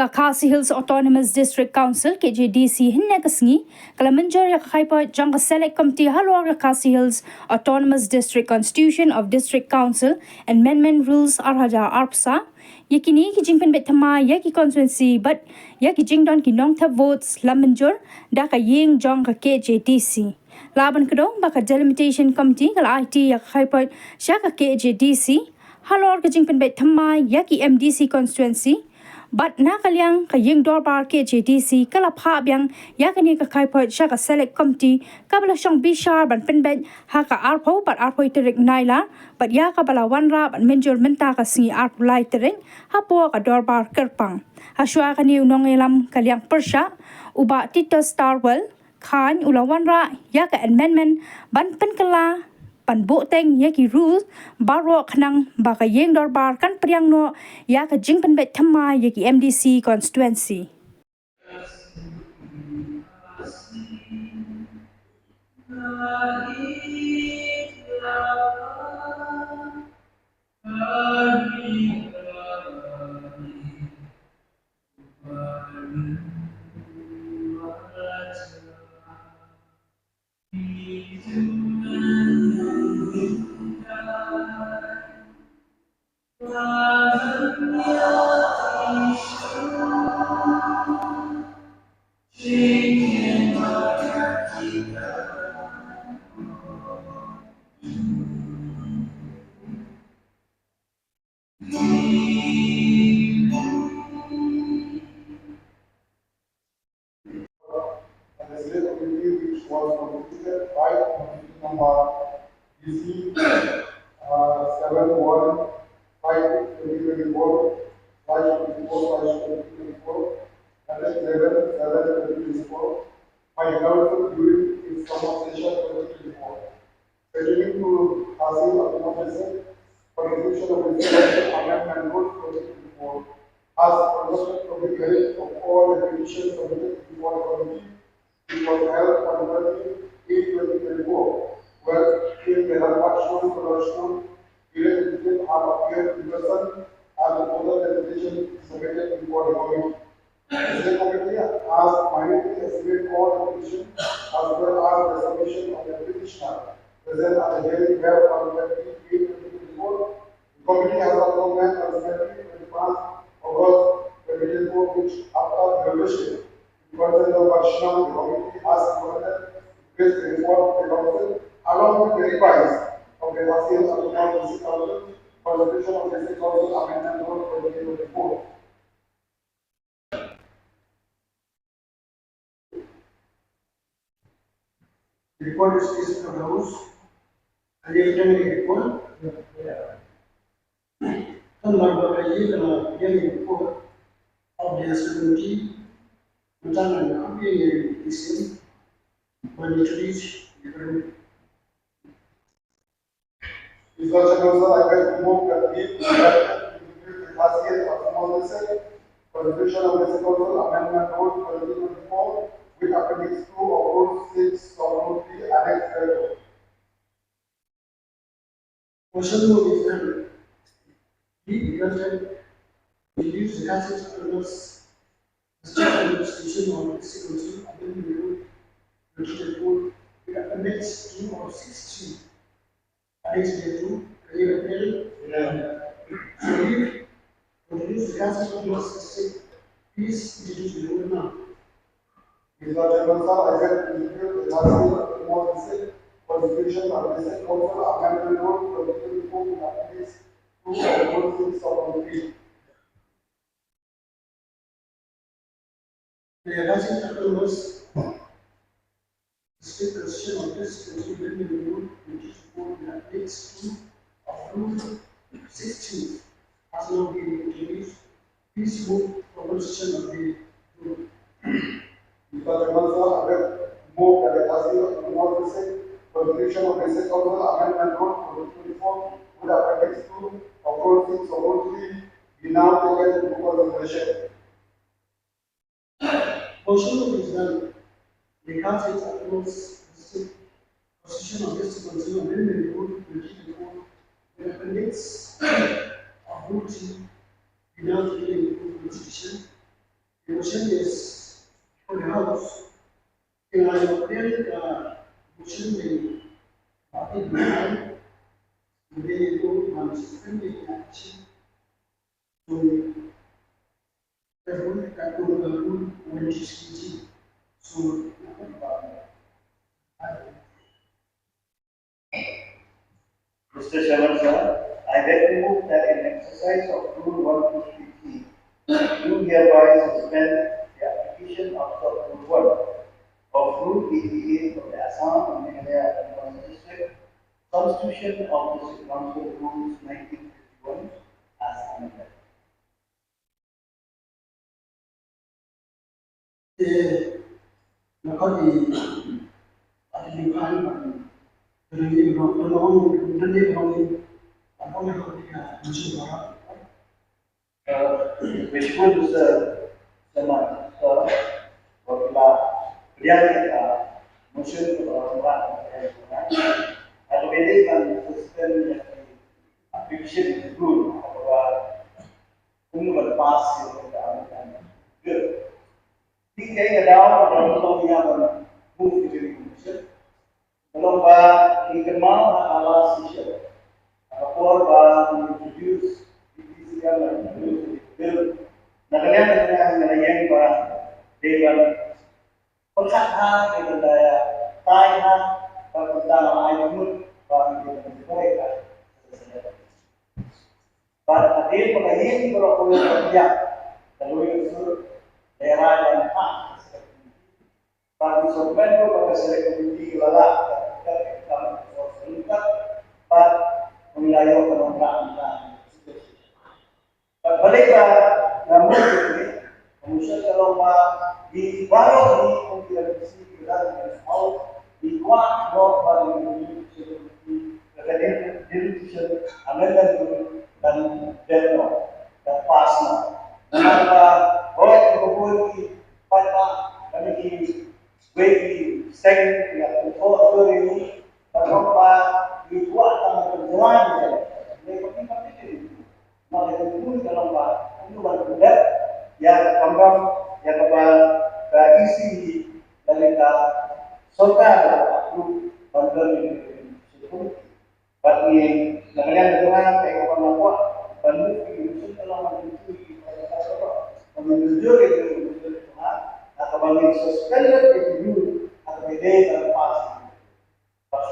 Khasi Hills Autonomous District Council KHADC hinne kasngi kala mynjur ya khaipa jang select committee halor Khasi Hills Autonomous District Constitution of District Council and Amendment Rules arhaja arpsa yakini ki jingphiah thymmai ya ki constituency but ya ki jingdon ki nong tha votes la mynjur da ka ying jong ka KHADC laban kedong baka delimitation committee kala IT ya khaipa sha ka KHADC halor ka jingphiah thymmai ya ki MDC constituency but na kalyang kaying Dorbar KHADC kala pha byang yakani ka khaipa sha ka select committee kabla shong bishar ban penbet ha ka arpo but arpo iterik naila but ya ka bala wanra ban mynjur menta ka singi arpo lai tereng ha po ka Dorbar Kyrpang ha shwa ka ni unong elam kalyang persha uba tito starwell khan ula wanra ya ka amendment ban penkala pan boteng ya ki rules baro khnang ba ka yeng Dorbar kan priang no ya ka jingphiah thymmai ya ki MDC constituency My government during its conversation 2024. Pertaining to Khasi Autonomous Constitution of the Amendment Rules 2024, as conducted from the hearing of all the petitions submitted before the committee, it was held on 28/2024, where there are actual production related have appeared in person and the further petition submitted before the committee. The committee has minutely estimated all the petitions as well as the submission of the petitioner present at the hearing held on 28/2024. The committee has also met consequently in the past August 2024, which after evaluation, the content of rationale, the committee has recommended this report to the council along with the revise of the Khasi Autonomous District Council Constitution of the District Council Amendment Rule 2024. The report is placed on the House and the report. The report of the committee, when it reach the current. I can move that the Khasi Autonomous Constitution of the Council Amendment Rule 2024 with Appendix 2 of Rule 6 of Rule 3 Annex 0. Question is that the government will use the Khasi Autonomous Constitution of the Council Amendment Rule 2024 with Appendix 2 of 6 Annex 2 introduce the Khasi Autonomous System. Please introduce the rule now. I can introduce the Khasi Autonomous Constitution of the Council Amendment Rule 2024 with Appendix 2 of Rule 6 of Rule 3. The Khasi Autonomous State Constitution of this Amendment Rule 2024 with Appendix 2 of Rule 16 has now been introduced. Please move for constitution of the rule. Move that the Khasi Autonomous Constitution of the Council Amendment Rule 2024 with Appendix 2 of Rule 6 of Rule 3 be now taken into consideration. Motion is done. The Khasi Autonomous Constitution of the Council Amendment Rule 2024 with Appendix of Rule 3 be now taken into consideration. The motion is for the House. In my opinion, motion may party behind the rule on suspending action to the rule that will the rule when it is easy. So, Mr. Shaman sir, I beg to move that in exercise of Rule 123, you hereby suspend the application of Rule 1 of Rule 88 of the Assam and Meghalaya Autonomous District Constitution of District Council Rules 1951 as amended. Which would Shaman sir, beliau kita musuh orang atau beda sistem application rule bahwa umum lepas yang kita amalkan. Tiga yang ada dalam yang move jadi musuh. Kalau bah ikhmal ala sisa, apabila bah introduce yang bill, nakalian yang bah dengan perkataan dengan daya tanya perkataan ayat bahwa mereka pada hadir pengajian berlaku kerja lalu itu daerah yang pada sormen pada seleksi lala kita terlibat pada wilayah penonton balik namun kemudian kalau di baru di konstitusi kita mau di kuat baru di decision amendment dan deadline dan pasna maka oleh kemudian pada kami di second yang fourth ini bahwa di kuat tentang perjalanan mereka penting maka kemudian dalam itu berbeda yang kembang yang isi dari surga itu bantuan ini bagi namanya dengan kayak apa bantu itu dalam itu menunjuk itu atau bagi suspended itu atau beda dan pas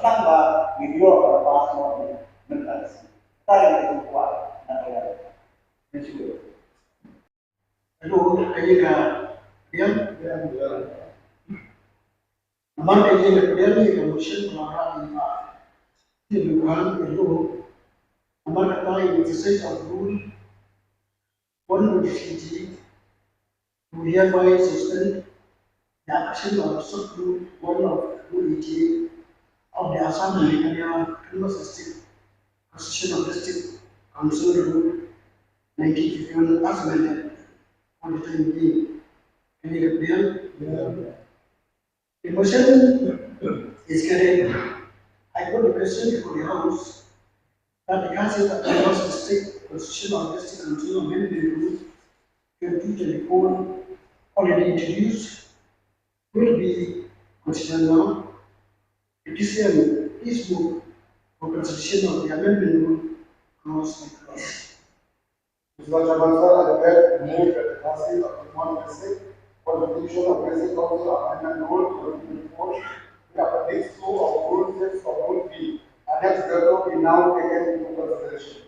nambah video pas mau mentasi tadi itu kuat namanya itu Lalu ketika dia memang dia ni kemudian keluar di luar itu memang kata ini sesuatu rule one would fiji to hereby suspend the action of sub-rule one of rule 88 of the Assam and Meghalaya Autonomous District Constitution of District Council Rule 1951 as amended. On the time being, can you get the motion is carried. I put the question before the House that the Council of the House District Constitution of District Council Amendment Rule 2024 already introduced will be considered now. Petition is moved for consideration of the amendment rule clause by clause. Mr. Chairman, sir, I beg to move that the passage of the basic for the petition of basic council amendment rule 2024, the appendix 2 of rule 6 of rule B, annexed thereto be now taken into consideration.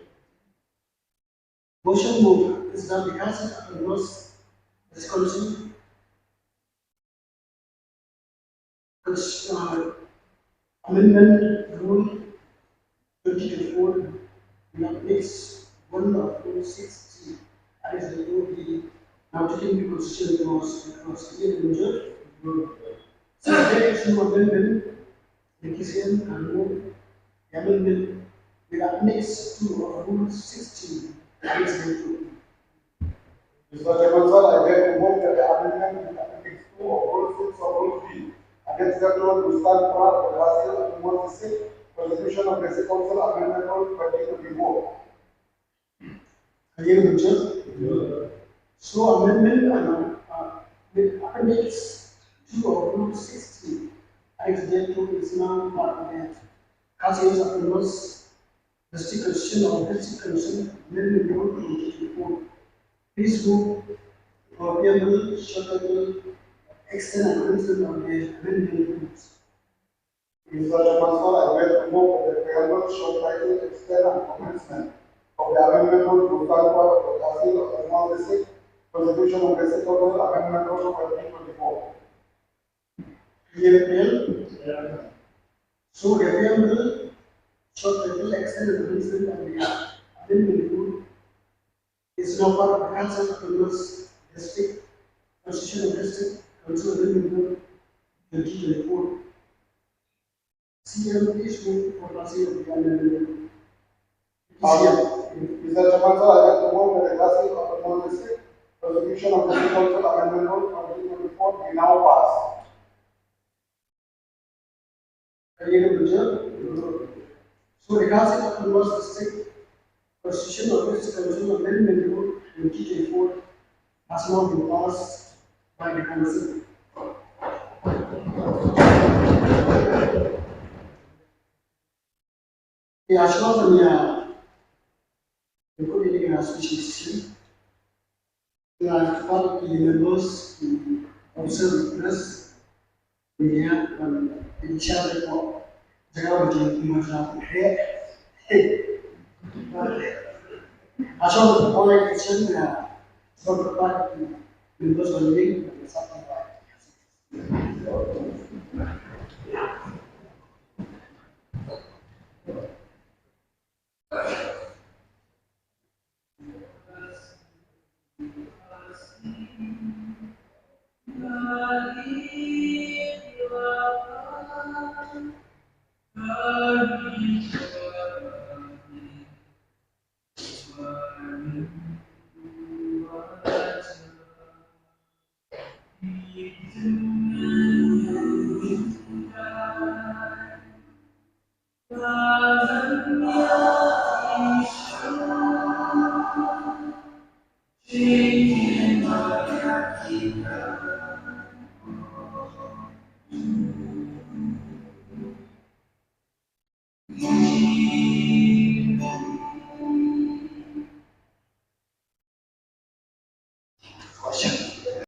Motion moved is that the council endorse this council amendment rule 2024 in appendix 1 of rule 6C. That is the rule be now taken into consideration clause clear mynjur. Since there is no amendment, the decision can move the amendment with appendix 2 of rule 16. That is the rule. Mr. Chairman, sir, I beg to move that the amendment in appendix 2 of rule 6 of rule B, against the rule to stand for the Brazil Democracy Constitution of Basic Council Amendment Rule 2024. Clear mynjur. So amendment The appendix 2 of Rule 60, Annex 2 is now part of the Council's Autonomous District Constitution or District Constitution Amendment Bill 2024. Please move for payable, shortable, extend and cancel of the amendment rules. Mr. Chairman, sir, I will move the preamble, short title, extent and commencement of the amendment rule to Dorbar of the Council of the North District, Constitution of District Council Amendment Rule 2024. Clear bill? So the preamble, short title, extend and cancel of the amendment rule is now part of the Council of Autonomous District Constitution of District Council Amendment Rule 2024. CM, please move for passing of the amendment. Mr. Chairman, sir, I will move that the Council of the North District, Constitution of District Council Amendment Rule 2024 be now passed. Clear bill? So the Council of Autonomous District Constitution of District Council Amendment Rule 2024 has now been passed by the Council. The Ashwatanya, the committee has species, there are part of the members who observe the press, media, and the chat report. There are the Himachal here. Ashwat the politician, sort of part of the members of the league, and something like that.